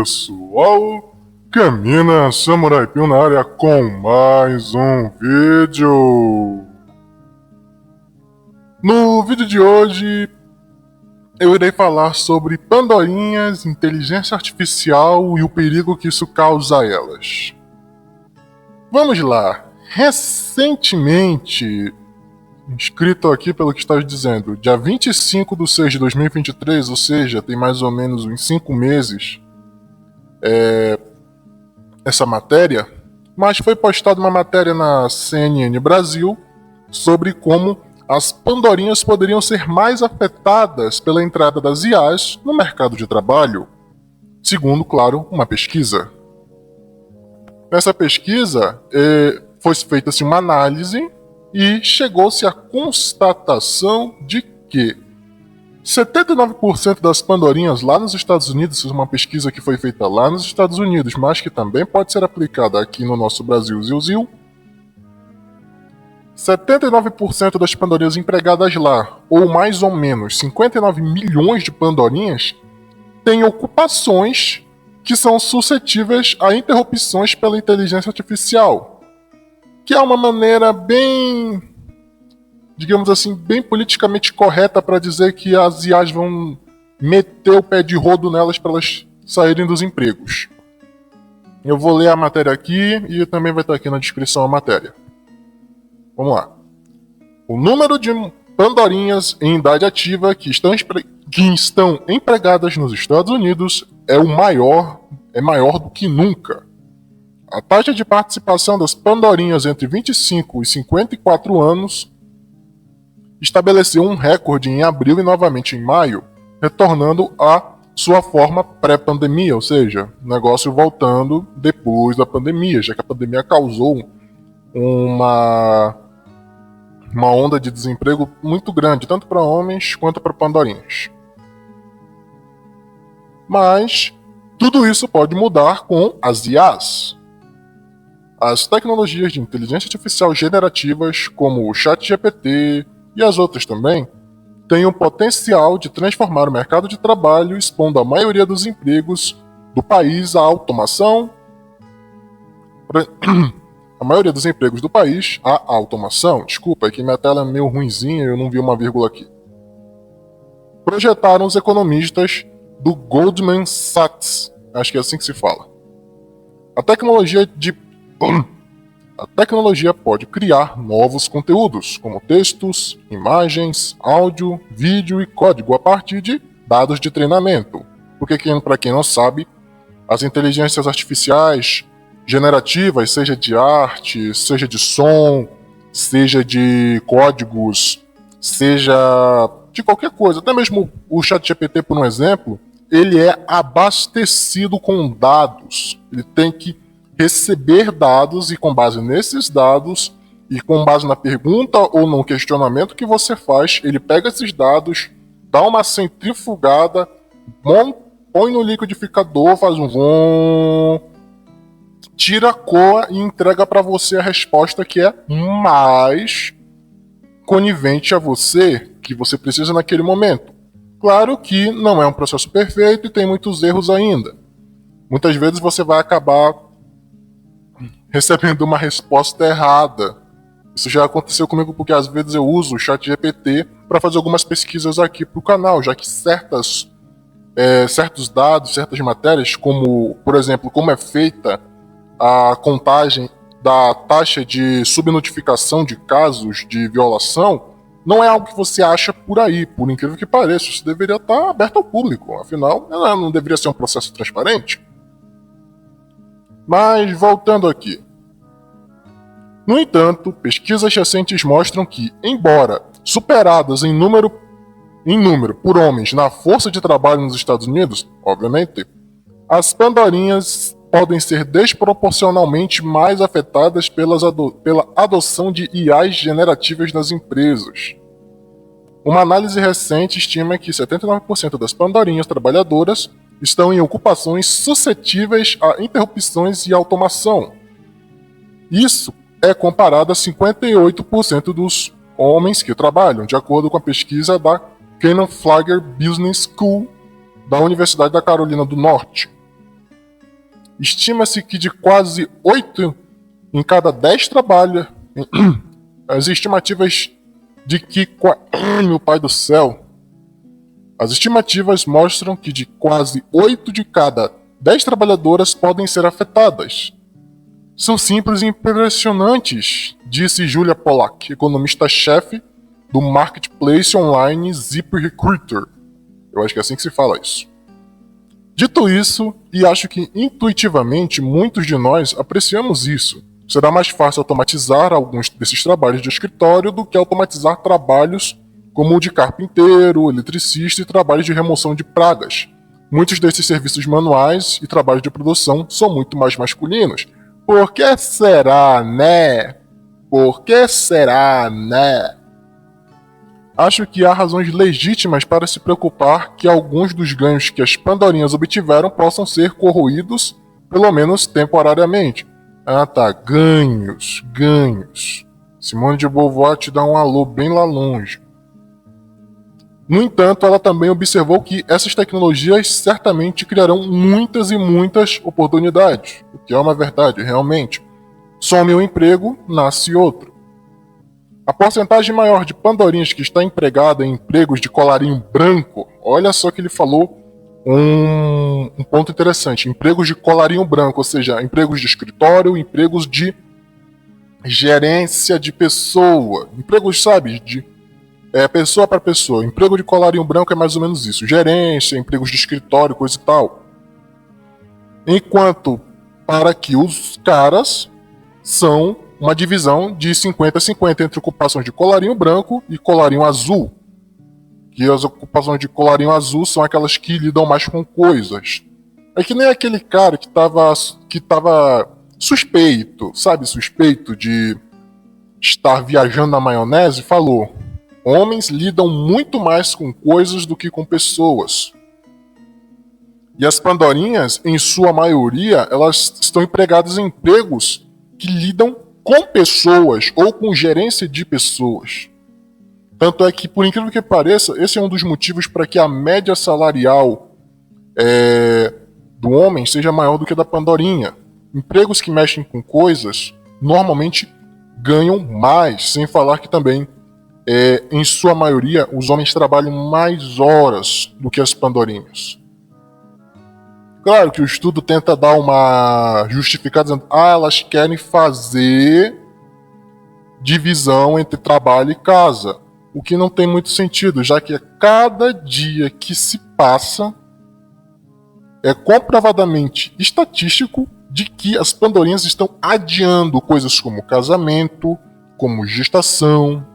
pessoal, Camina Samurai Pio na área com mais um vídeo. No vídeo de hoje eu irei falar sobre Pandorinhas, inteligência artificial e o perigo que isso causa a elas. Vamos lá. Recentemente, inscrito aqui pelo que está dizendo, dia 25/6/2023, ou seja, tem mais ou menos uns 5 meses, essa matéria, mas foi postada uma matéria na CNN Brasil sobre como as Pandorinhas poderiam ser mais afetadas pela entrada das IAs no mercado de trabalho, segundo, claro, uma pesquisa. Nessa pesquisa, foi feita uma análise e chegou-se à constatação de que 79% das Pandorinhas lá nos Estados Unidos, isso é uma pesquisa que foi feita lá nos Estados Unidos, mas que também pode ser aplicada aqui no nosso Brasil, Zil, 79% das Pandorinhas empregadas lá, ou mais ou menos 59 milhões de Pandorinhas, têm ocupações que são suscetíveis a interrupções pela inteligência artificial, que é uma maneira bem, digamos assim, bem politicamente correta para dizer que as IAs vão meter o pé de rodo nelas para elas saírem dos empregos. Eu vou ler a matéria aqui e também vai estar aqui na descrição a matéria. Vamos lá. O número de Pandorinhas em idade ativa que estão empregadas nos Estados Unidos é maior do que nunca. A taxa de participação das Pandorinhas entre 25 e 54 anos estabeleceu um recorde em abril e novamente em maio, retornando à sua forma pré-pandemia, ou seja, o negócio voltando depois da pandemia, já que a pandemia causou uma onda de desemprego muito grande, tanto para homens quanto para Pandorinhas. Mas tudo isso pode mudar com as IAs. As tecnologias de inteligência artificial generativas, como o ChatGPT e as outras também, têm o potencial de transformar o mercado de trabalho, expondo a maioria dos empregos do país à automação. A maioria dos empregos do país à automação. Desculpa, é que minha tela é meio ruinzinha e eu não vi uma vírgula aqui. Projetaram os economistas do Goldman Sachs. Acho que é assim que se fala. A tecnologia pode criar novos conteúdos, como textos, imagens, áudio, vídeo e código a partir de dados de treinamento. Porque, para quem não sabe, as inteligências artificiais generativas, seja de arte, seja de som, seja de códigos, seja de qualquer coisa, até mesmo o ChatGPT, por um exemplo, ele é abastecido com dados. Ele tem que receber dados e com base nesses dados e com base na pergunta ou no questionamento que você faz, ele pega esses dados, dá uma centrifugada, põe no liquidificador, faz um vom, tira a cor e entrega para você a resposta que é mais conivente a você, que você precisa naquele momento. Claro que não é um processo perfeito e tem muitos erros ainda. Muitas vezes você vai acabar recebendo uma resposta errada. Isso já aconteceu comigo porque às vezes eu uso o ChatGPT para fazer algumas pesquisas aqui para o canal, já que certos dados, certas matérias, como, por exemplo, como é feita a contagem da taxa de subnotificação de casos de violação, não é algo que você acha por aí, por incrível que pareça. Isso deveria estar aberto ao público, afinal, não deveria ser um processo transparente. Mas, voltando aqui. No entanto, pesquisas recentes mostram que, embora superadas em número por homens na força de trabalho nos Estados Unidos, obviamente, as Pandorinhas podem ser desproporcionalmente mais afetadas pela adoção de IAs generativas nas empresas. Uma análise recente estima que 79% das Pandorinhas trabalhadoras estão em ocupações suscetíveis a interrupções e automação. Isso é comparado a 58% dos homens que trabalham, de acordo com a pesquisa da Kenneth Flagler Business School da Universidade da Carolina do Norte. Estima-se que de quase 8 em cada 10 trabalha. As estimativas de que. Meu pai do céu! As estimativas mostram que de quase 8 de cada 10 trabalhadoras podem ser afetadas. São simples e impressionantes, disse Julia Pollack, economista-chefe do marketplace online ZipRecruiter. Eu acho que é assim que se fala isso. Dito isso, e acho que intuitivamente muitos de nós apreciamos isso, será mais fácil automatizar alguns desses trabalhos de escritório do que automatizar trabalhos como o de carpinteiro, eletricista e trabalhos de remoção de pragas. Muitos desses serviços manuais e trabalhos de produção são muito mais masculinos. Por que será, né? Por que será, né? Acho que há razões legítimas para se preocupar que alguns dos ganhos que as Pandorinhas obtiveram possam ser corroídos, pelo menos temporariamente. Ah tá, ganhos. Simone de Beauvoir te dá um alô bem lá longe. No entanto, ela também observou que essas tecnologias certamente criarão muitas e muitas oportunidades, o que é uma verdade, realmente. Some um emprego, nasce outro. A porcentagem maior de Pandorinhas que está empregada em empregos de colarinho branco, olha só que ele falou um ponto interessante, empregos de colarinho branco, ou seja, empregos de escritório, empregos de gerência de pessoa, empregos, sabe, de pessoa para pessoa. Emprego de colarinho branco é mais ou menos isso. Gerência, empregos de escritório, coisa e tal. Enquanto para que os caras são uma divisão de 50-50 entre ocupações de colarinho branco e colarinho azul. Que as ocupações de colarinho azul são aquelas que lidam mais com coisas. É que nem aquele cara que tava suspeito, sabe? Suspeito de estar viajando na maionese, falou: homens lidam muito mais com coisas do que com pessoas. E as Pandorinhas, em sua maioria, elas estão empregadas em empregos que lidam com pessoas ou com gerência de pessoas. Tanto é que, por incrível que pareça, esse é um dos motivos para que a média salarial do homem seja maior do que a da Pandorinha. Empregos que mexem com coisas normalmente ganham mais, sem falar que também em sua maioria, os homens trabalham mais horas do que as Pandorinhas. Claro que o estudo tenta dar uma justificada dizendo: elas querem fazer divisão entre trabalho e casa. O que não tem muito sentido, já que a cada dia que se passa é comprovadamente estatístico de que as Pandorinhas estão adiando coisas como casamento, como gestação,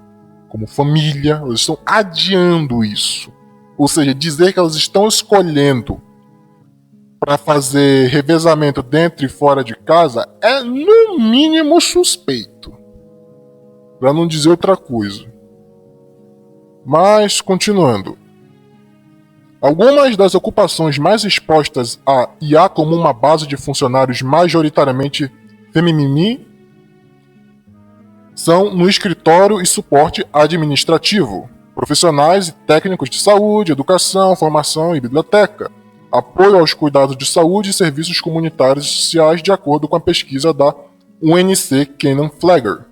como família, elas estão adiando isso. Ou seja, dizer que elas estão escolhendo para fazer revezamento dentro e fora de casa é no mínimo suspeito, para não dizer outra coisa. Mas, continuando. Algumas das ocupações mais expostas a IA como uma base de funcionários majoritariamente feminini são no escritório e suporte administrativo, profissionais e técnicos de saúde, educação, formação e biblioteca, apoio aos cuidados de saúde e serviços comunitários e sociais, de acordo com a pesquisa da UNC Kenan Flagger.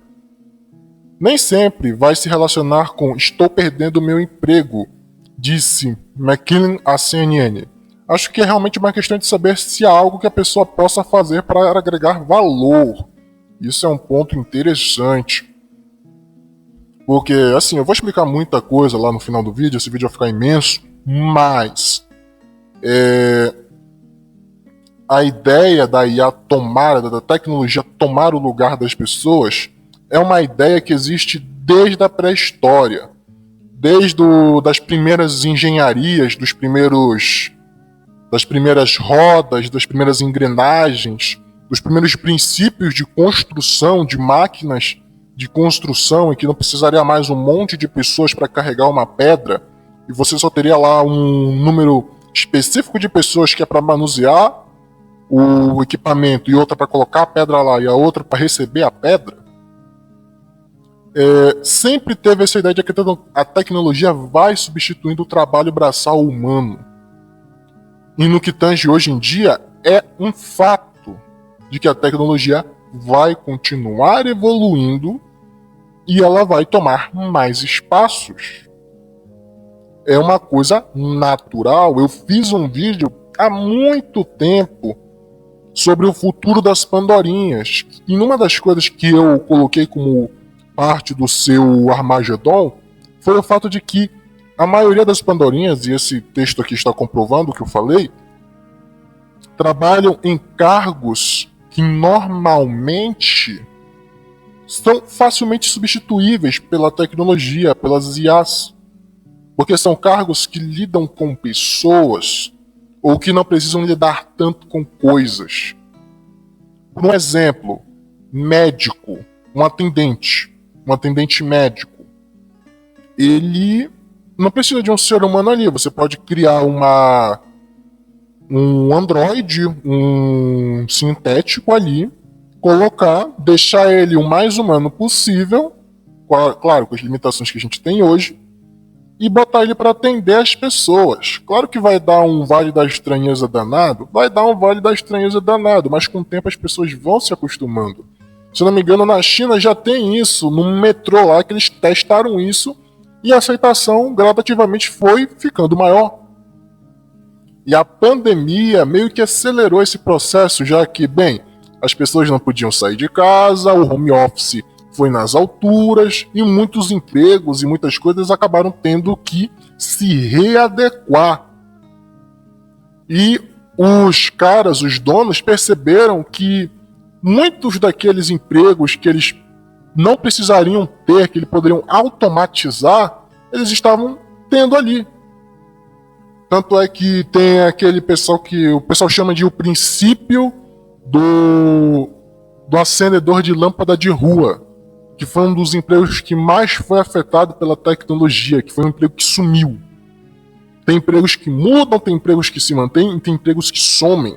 Nem sempre vai se relacionar com "estou perdendo meu emprego", disse McKinnon à CNN. Acho que é realmente uma questão de saber se há algo que a pessoa possa fazer para agregar valor. Isso é um ponto interessante. Porque, assim, eu vou explicar muita coisa lá no final do vídeo, esse vídeo vai ficar imenso, mas a ideia da IA da tecnologia tomar o lugar das pessoas, é uma ideia que existe desde a pré-história. Desde das primeiras engenharias, das primeiras rodas, das primeiras engrenagens, dos primeiros princípios de construção de máquinas de construção, em que não precisaria mais um monte de pessoas para carregar uma pedra, e você só teria lá um número específico de pessoas que é para manusear o equipamento e outra para colocar a pedra lá e a outra para receber a pedra. Sempre teve essa ideia de que a tecnologia vai substituindo o trabalho braçal humano. E no que tange hoje em dia, é um fato. de que a tecnologia vai continuar evoluindo e ela vai tomar mais espaços. É uma coisa natural. Eu fiz um vídeo há muito tempo sobre o futuro das Pandorinhas. E uma das coisas que eu coloquei como parte do seu Armagedon foi o fato de que a maioria das Pandorinhas, e esse texto aqui está comprovando o que eu falei, trabalham em cargos que normalmente são facilmente substituíveis pela tecnologia, pelas IAs. Porque são cargos que lidam com pessoas ou que não precisam lidar tanto com coisas. Por um exemplo, médico, um atendente médico, ele não precisa de um ser humano ali. Você pode criar um androide, um sintético ali, colocar, deixar ele o mais humano possível, claro, com as limitações que a gente tem hoje, e botar ele para atender as pessoas. Claro que vai dar um vale da estranheza danado, mas com o tempo as pessoas vão se acostumando. Se não me engano, na China já tem isso, no metrô lá, que eles testaram isso, e a aceitação gradativamente foi ficando maior. E a pandemia meio que acelerou esse processo, já que, bem, as pessoas não podiam sair de casa, o home office foi nas alturas, e muitos empregos e muitas coisas acabaram tendo que se readequar. E os donos, perceberam que muitos daqueles empregos que eles não precisariam ter, que eles poderiam automatizar, eles estavam tendo ali. Tanto é que tem aquele pessoal que o pessoal chama de o princípio do acendedor de lâmpada de rua, que foi um dos empregos que mais foi afetado pela tecnologia, que foi um emprego que sumiu. Tem empregos que mudam, tem empregos que se mantêm e tem empregos que somem.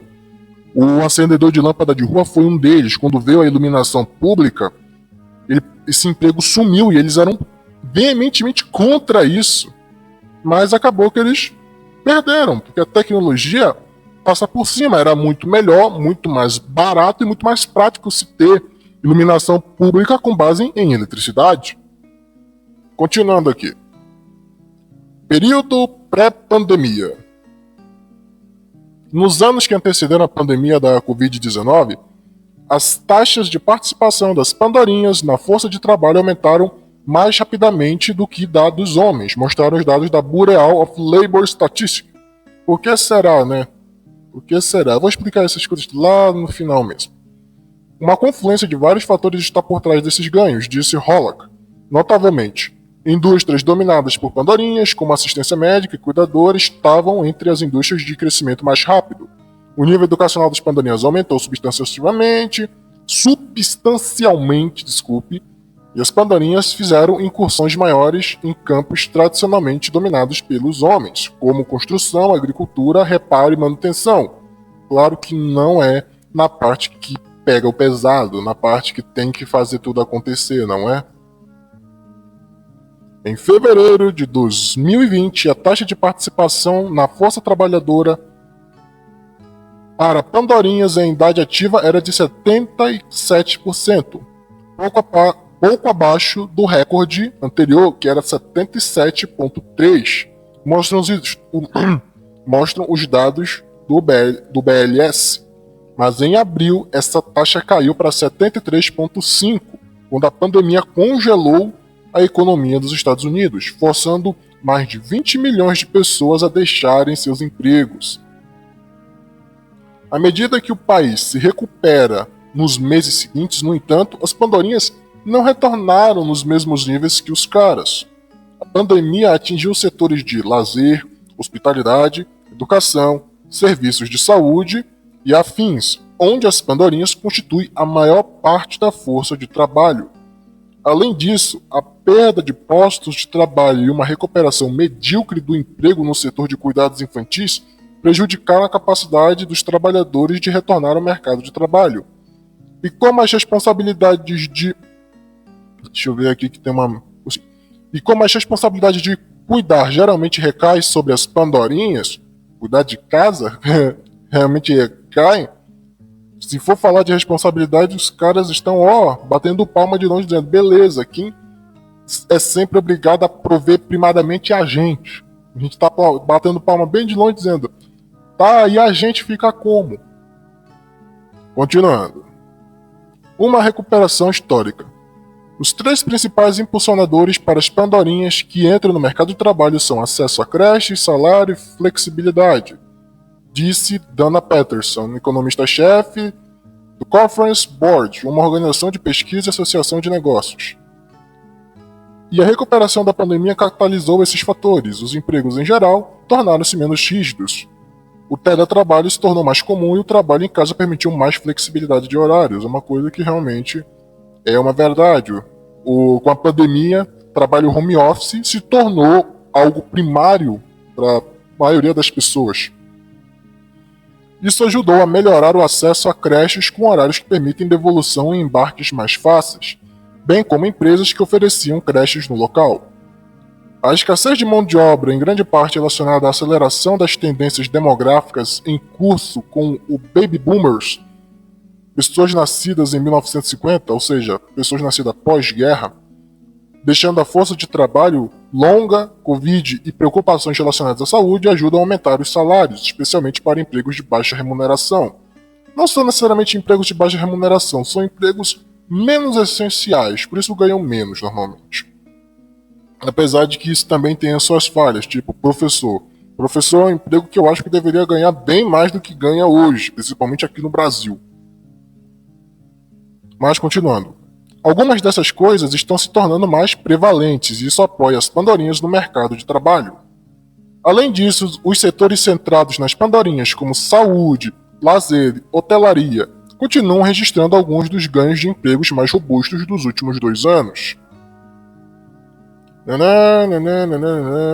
O acendedor de lâmpada de rua foi um deles. Quando veio a iluminação pública, esse emprego sumiu e eles eram veementemente contra isso. Mas acabou que eles perderam, porque a tecnologia passa por cima. Era muito melhor, muito mais barato e muito mais prático se ter iluminação pública com base em eletricidade. Continuando aqui. Período pré-pandemia. Nos anos que antecederam a pandemia da Covid-19, as taxas de participação das Pandorinhas na força de trabalho aumentaram mais rapidamente do que da dos homens, mostraram os dados da Bureau of Labor Statistics. Por que será, né? Por que será? Eu vou explicar essas coisas lá no final mesmo. Uma confluência de vários fatores está por trás desses ganhos, disse Hollock. Notavelmente, indústrias dominadas por Pandorinhas, como assistência médica e cuidadores, estavam entre as indústrias de crescimento mais rápido. O nível educacional das Pandorinhas aumentou substancialmente, e as Pandorinhas fizeram incursões maiores em campos tradicionalmente dominados pelos homens, como construção, agricultura, reparo e manutenção. Claro que não é na parte que pega o pesado, na parte que tem que fazer tudo acontecer, não é? Em fevereiro de 2020, a taxa de participação na força trabalhadora para Pandorinhas em idade ativa era de 77%, pouco abaixo do recorde anterior, que era 77,3%. Mostram os dados do BLS. Mas em abril, essa taxa caiu para 73,5%, quando a pandemia congelou a economia dos Estados Unidos, forçando mais de 20 milhões de pessoas a deixarem seus empregos. À medida que o país se recupera nos meses seguintes, no entanto, as Pandorinhas não retornaram nos mesmos níveis que os caras. A pandemia atingiu setores de lazer, hospitalidade, educação, serviços de saúde e afins, onde as Pandorinhas constituem a maior parte da força de trabalho. Além disso, a perda de postos de trabalho e uma recuperação medíocre do emprego no setor de cuidados infantis prejudicaram a capacidade dos trabalhadores de retornar ao mercado de trabalho. E como as responsabilidades de... Deixa eu ver aqui que tem uma... E como as responsabilidades de cuidar geralmente recai sobre as Pandorinhas, cuidar de casa realmente recaem, Se for falar de responsabilidade, os caras estão, batendo palma de longe, dizendo, beleza, quem é sempre obrigado a prover primariamente a gente. A gente tá batendo palma bem de longe, dizendo, tá, e a gente fica como? Continuando. Uma recuperação histórica. Os três principais impulsionadores para as pandorinhas que entram no mercado de trabalho são acesso a creches, salário e flexibilidade, disse Dana Peterson, economista-chefe do Conference Board, uma organização de pesquisa e associação de negócios. E a recuperação da pandemia catalisou esses fatores. Os empregos em geral tornaram-se menos rígidos. O teletrabalho se tornou mais comum e o trabalho em casa permitiu mais flexibilidade de horários, uma coisa que realmente é uma verdade. Com a pandemia, trabalho home office se tornou algo primário para a maioria das pessoas. Isso ajudou a melhorar o acesso a creches com horários que permitem devolução e embarques mais fáceis, bem como empresas que ofereciam creches no local. A escassez de mão de obra, em grande parte relacionada à aceleração das tendências demográficas em curso com o Baby Boomers, pessoas nascidas em 1950, ou seja, pessoas nascidas pós-guerra, deixando a força de trabalho longa, Covid e preocupações relacionadas à saúde ajudam a aumentar os salários, especialmente para empregos de baixa remuneração. Não são necessariamente empregos de baixa remuneração, são empregos menos essenciais, por isso ganham menos normalmente. Apesar de que isso também tem as suas falhas, tipo professor. Professor é um emprego que eu acho que deveria ganhar bem mais do que ganha hoje, principalmente aqui no Brasil. Mas continuando. Algumas dessas coisas estão se tornando mais prevalentes e isso apoia as pandorinhas no mercado de trabalho. Além disso, os setores centrados nas pandorinhas como saúde, lazer, hotelaria, continuam registrando alguns dos ganhos de empregos mais robustos dos últimos 2 anos.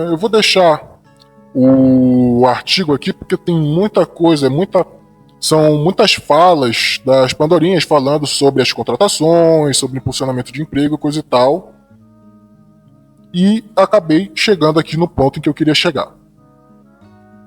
Eu vou deixar o artigo aqui porque tem muita coisa, são muitas falas das pandorinhas falando sobre as contratações, sobre impulsionamento de emprego, coisa e tal. E acabei chegando aqui no ponto em que eu queria chegar.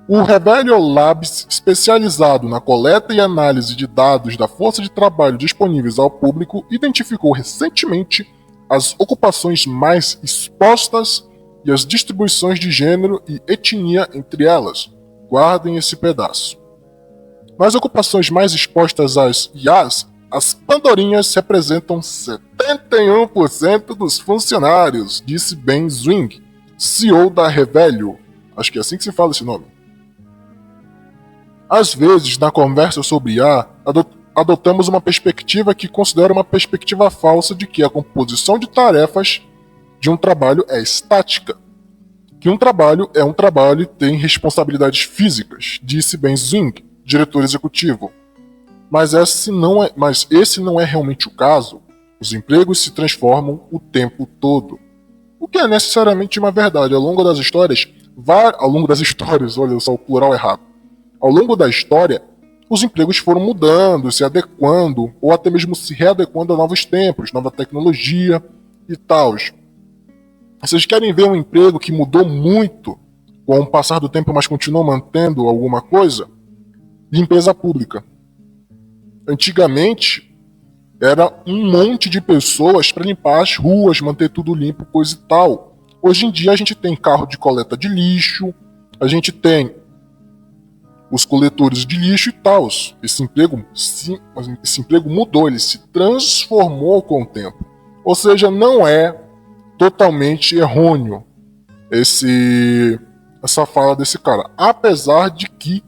O Revelio Labs, especializado na coleta e análise de dados da força de trabalho disponíveis ao público, identificou recentemente as ocupações mais expostas e as distribuições de gênero e etnia entre elas. Guardem esse pedaço. Nas ocupações mais expostas às IAs, as pandorinhas representam 71% dos funcionários, disse Ben Zwing, CEO da Revelio. Acho que é assim que se fala esse nome. Às vezes, na conversa sobre IA, adotamos uma perspectiva que considera uma perspectiva falsa de que a composição de tarefas de um trabalho é estática. Que um trabalho é um trabalho e tem responsabilidades físicas, disse Ben Zwing, diretor executivo. Mas esse não é realmente o caso. Os empregos se transformam o tempo todo. O que é necessariamente uma verdade. Ao longo das histórias, olha só o plural errado. Ao longo da história, os empregos foram mudando, se adequando, ou até mesmo se readequando a novos tempos, nova tecnologia e tal. Vocês querem ver um emprego que mudou muito com o passar do tempo, mas continuou mantendo alguma coisa? Limpeza pública. Antigamente, era um monte de pessoas para limpar as ruas, manter tudo limpo, coisa e tal. Hoje em dia a gente tem carro de coleta de lixo, a gente tem os coletores de lixo e tal. Esse emprego mudou, ele se transformou com o tempo. Ou seja, não é totalmente errôneo essa fala desse cara. Apesar de que,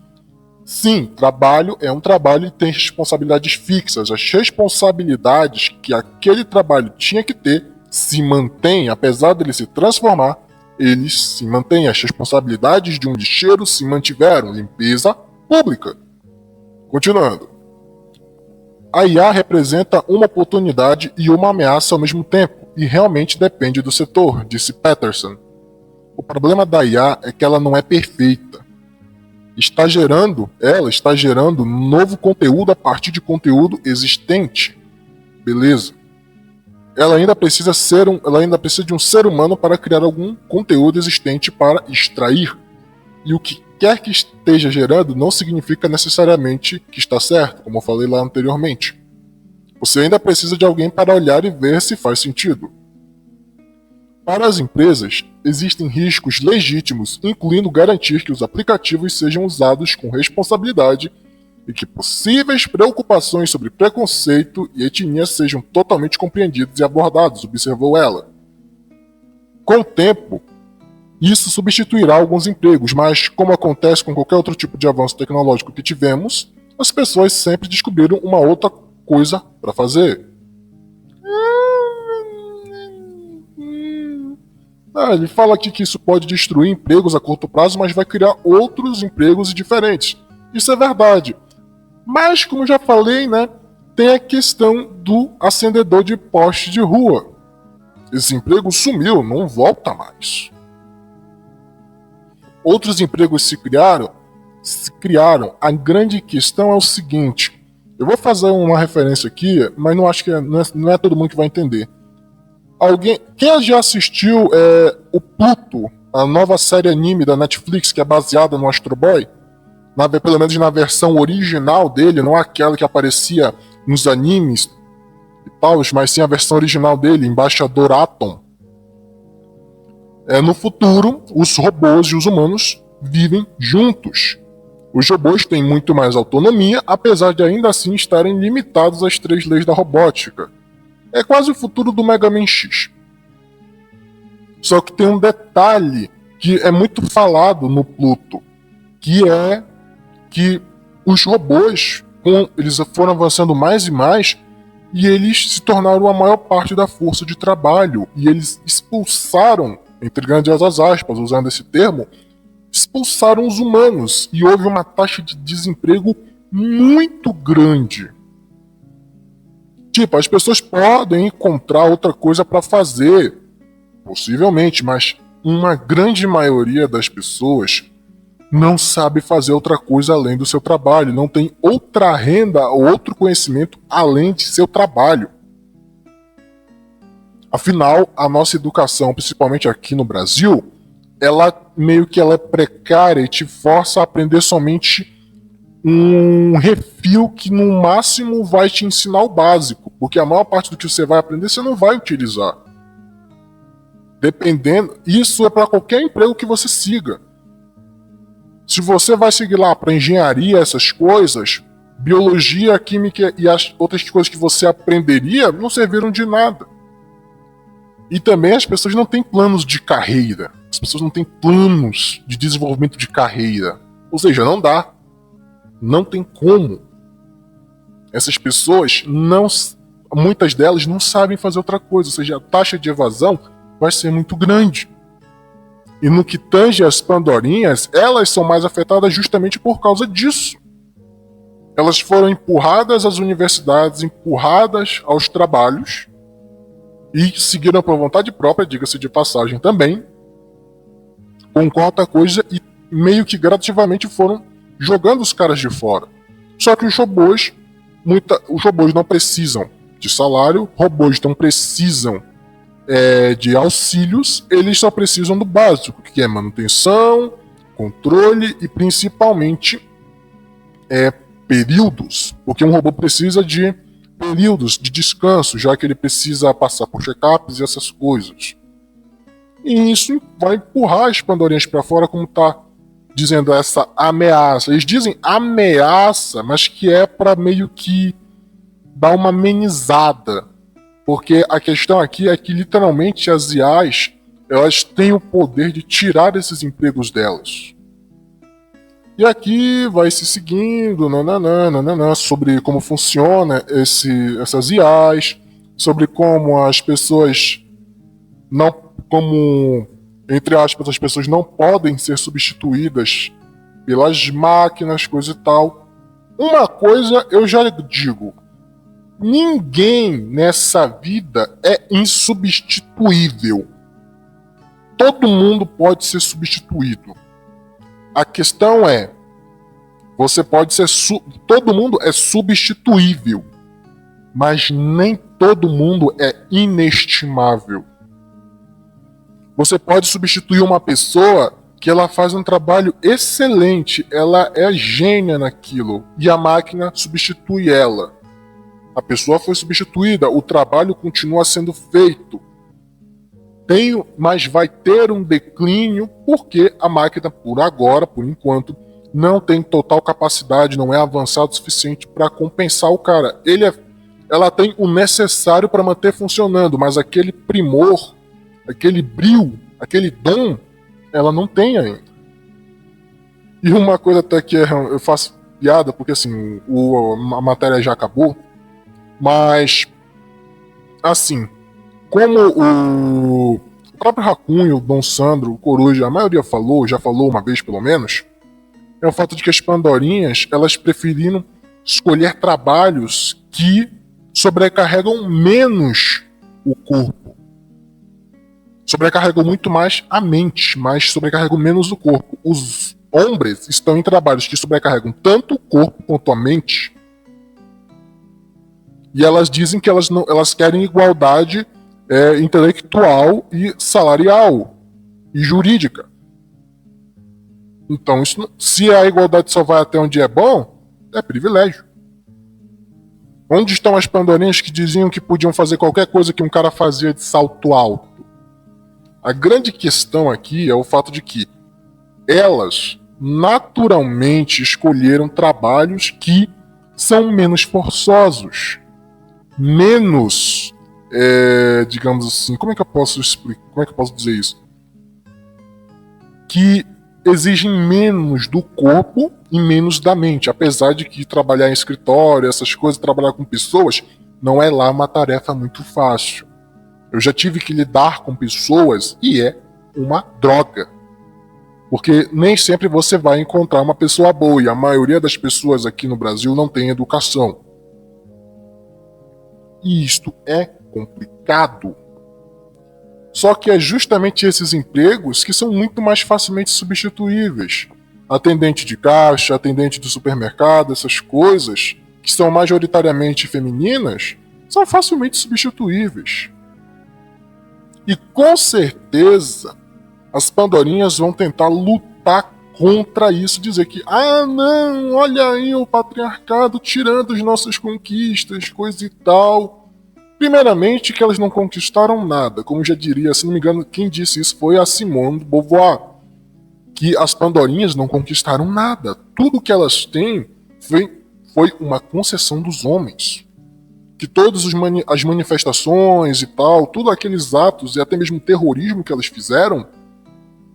sim, trabalho é um trabalho e tem responsabilidades fixas. As responsabilidades que aquele trabalho tinha que ter se mantêm, apesar dele se transformar, eles se mantêm. As responsabilidades de um lixeiro se mantiveram. Limpeza pública. Continuando. A IA representa uma oportunidade e uma ameaça ao mesmo tempo, e realmente depende do setor, disse Peterson. O problema da IA é que ela não é perfeita. Ela está gerando novo conteúdo a partir de conteúdo existente. Beleza. Ela ainda precisa de um ser humano para criar algum conteúdo existente para extrair. E o que quer que esteja gerando não significa necessariamente que está certo, como eu falei lá anteriormente. Você ainda precisa de alguém para olhar e ver se faz sentido. Para as empresas, existem riscos legítimos, incluindo garantir que os aplicativos sejam usados com responsabilidade e que possíveis preocupações sobre preconceito e etnia sejam totalmente compreendidos e abordados, observou ela. Com o tempo, isso substituirá alguns empregos, mas, como acontece com qualquer outro tipo de avanço tecnológico que tivemos, as pessoas sempre descobriram uma outra coisa para fazer. Ele fala aqui que isso pode destruir empregos a curto prazo, mas vai criar outros empregos diferentes. Isso é verdade. Mas, como já falei, né, tem a questão do acendedor de poste de rua. Esse emprego sumiu, não volta mais. Outros empregos se criaram. A grande questão é o seguinte. Eu vou fazer uma referência aqui, mas não acho que não é todo mundo que vai entender. Quem já assistiu o Pluto, a nova série anime da Netflix que é baseada no Astro Boy? Pelo menos na versão original dele, não aquela que aparecia nos animes e tal, mas sim a versão original dele, Embaixador Atom. No futuro, os robôs e os humanos vivem juntos. Os robôs têm muito mais autonomia, apesar de ainda assim estarem limitados às 3 leis da robótica. É quase o futuro do Mega Man X. Só que tem um detalhe que é muito falado no Pluto, que é que os robôs, eles foram avançando mais e mais, e eles se tornaram a maior parte da força de trabalho, e eles expulsaram, entre grandes aspas, usando esse termo, expulsaram os humanos, e houve uma taxa de desemprego muito grande. Tipo, as pessoas podem encontrar outra coisa para fazer, possivelmente, mas uma grande maioria das pessoas não sabe fazer outra coisa além do seu trabalho, não tem outra renda ou outro conhecimento além de seu trabalho. Afinal, a nossa educação, principalmente aqui no Brasil, ela é precária e te força a aprender somente um refil que no máximo vai te ensinar o básico, porque a maior parte do que você vai aprender você não vai utilizar. Dependendo, isso é para qualquer emprego que você siga. Se você vai seguir lá para engenharia, essas coisas, biologia, química e as outras coisas que você aprenderia não serviram de nada. E também as pessoas não têm planos de carreira. As pessoas não têm planos de desenvolvimento de carreira. Ou seja, não dá. Não tem como. Essas pessoas, muitas delas não sabem fazer outra coisa. Ou seja, a taxa de evasão vai ser muito grande. E no que tange as pandorinhas, elas são mais afetadas justamente por causa disso. Elas foram empurradas às universidades, empurradas aos trabalhos, e seguiram por vontade própria, diga-se de passagem também, com quarta coisa, e meio que gradativamente foram jogando os caras de fora. Só que os robôs não precisam de salário, robôs não precisam de auxílios, eles só precisam do básico, que é manutenção, controle e principalmente períodos, porque um robô precisa de períodos de descanso, já que ele precisa passar por check-ups e essas coisas. E isso vai empurrar as pandorinhas para fora, como tá dizendo essa ameaça. Eles dizem ameaça, mas que é para meio que dar uma amenizada. Porque a questão aqui é que literalmente as IAs, elas têm o poder de tirar esses empregos delas. E aqui vai se seguindo sobre como funciona essas IAs, sobre como as pessoas entre aspas, as pessoas não podem ser substituídas pelas máquinas, coisa e tal. Uma coisa eu já digo, ninguém nessa vida é insubstituível. Todo mundo pode ser substituído. A questão é, todo mundo é substituível, mas nem todo mundo é inestimável. Você pode substituir uma pessoa que ela faz um trabalho excelente, ela é gênia naquilo, e a máquina substitui ela. A pessoa foi substituída, o trabalho continua sendo feito. Mas vai ter um declínio porque a máquina, por agora, por enquanto, não tem total capacidade, não é avançado o suficiente para compensar o cara. Ela tem o necessário para manter funcionando, mas aquele primor, aquele brio, aquele dom, ela não tem ainda. E uma coisa até que eu faço piada, porque assim, a matéria já acabou, mas assim, como o próprio Raccoon, o Dom Sandro, o Coruja, a maioria já falou uma vez pelo menos, é o fato de que as Pandorinhas, elas preferiram escolher trabalhos que sobrecarregam menos o corpo. Sobrecarregam muito mais a mente, mas sobrecarregam menos o corpo. Os homens estão em trabalhos que sobrecarregam tanto o corpo quanto a mente. E elas dizem que elas querem igualdade intelectual e salarial e jurídica. Então, se a igualdade só vai até onde é bom, é privilégio. Onde estão as Pandorinhas que diziam que podiam fazer qualquer coisa que um cara fazia de salto alto? A grande questão aqui é o fato de que elas naturalmente escolheram trabalhos que são menos forçosos, menos, digamos assim, como é que eu posso explicar? Como é que eu posso dizer isso? Que exigem menos do corpo e menos da mente, apesar de que trabalhar em escritório, essas coisas, trabalhar com pessoas, não é lá uma tarefa muito fácil. Eu já tive que lidar com pessoas e é uma droga. Porque nem sempre você vai encontrar uma pessoa boa, e a maioria das pessoas aqui no Brasil não tem educação. E isto é complicado. Só que é justamente esses empregos que são muito mais facilmente substituíveis. Atendente de caixa, atendente de supermercado, essas coisas, que são majoritariamente femininas, são facilmente substituíveis. E com certeza as Pandorinhas vão tentar lutar contra isso, dizer que, não, olha aí o patriarcado tirando as nossas conquistas, coisa e tal. Primeiramente, que elas não conquistaram nada. Como já diria, se não me engano, quem disse isso foi a Simone de Beauvoir. Que as Pandorinhas não conquistaram nada. Tudo que elas têm foi uma concessão dos homens. Que todas as manifestações e tal, todos aqueles atos e até mesmo o terrorismo que elas fizeram,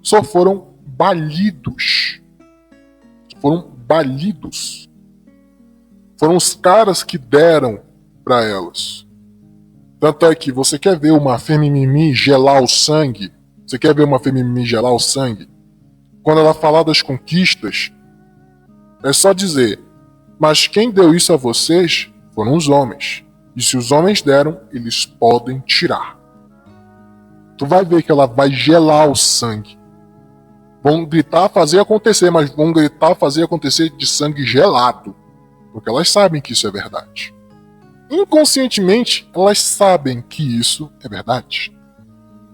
só foram balidos. Foram balidos. Foram os caras que deram para elas. Tanto é que você quer ver uma Femimimi gelar o sangue? Você quer ver uma Femimimi gelar o sangue? Quando ela falar das conquistas, é só dizer, mas quem deu isso a vocês foram os homens. E se os homens deram, eles podem tirar. Tu vai ver que ela vai gelar o sangue. Vão gritar fazer acontecer, mas vão gritar fazer acontecer de sangue gelado. Porque elas sabem que isso é verdade. Inconscientemente, elas sabem que isso é verdade.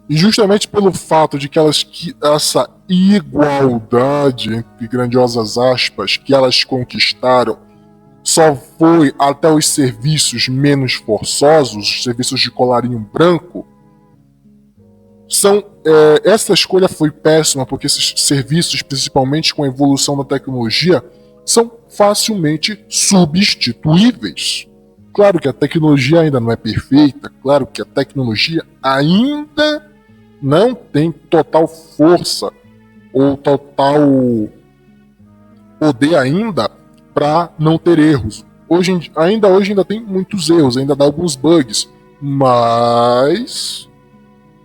E justamente pelo fato de que essa igualdade, entre grandiosas aspas, que elas conquistaram, só foi até os serviços menos forçosos, os serviços de colarinho branco, essa escolha foi péssima, porque esses serviços, principalmente com a evolução da tecnologia, são facilmente substituíveis. Claro que a tecnologia ainda não é perfeita, claro que a tecnologia ainda não tem total força ou total poder ainda para não ter erros. Hoje ainda tem muitos erros, ainda dá alguns bugs, mas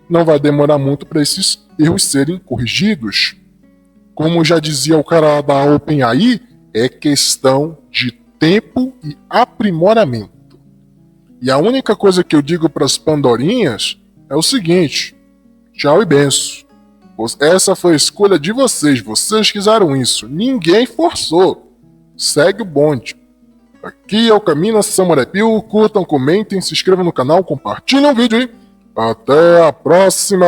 não vai demorar muito para esses erros serem corrigidos. Como já dizia o cara da OpenAI, é questão de tempo e aprimoramento. E a única coisa que eu digo para as Pandorinhas é o seguinte: tchau e benção. Essa foi a escolha de vocês. Vocês quiseram isso. Ninguém forçou. Segue o bonde. Aqui é o Camina Samurai Pio. Curtam, comentem, se inscrevam no canal, compartilhem o vídeo. Até a próxima!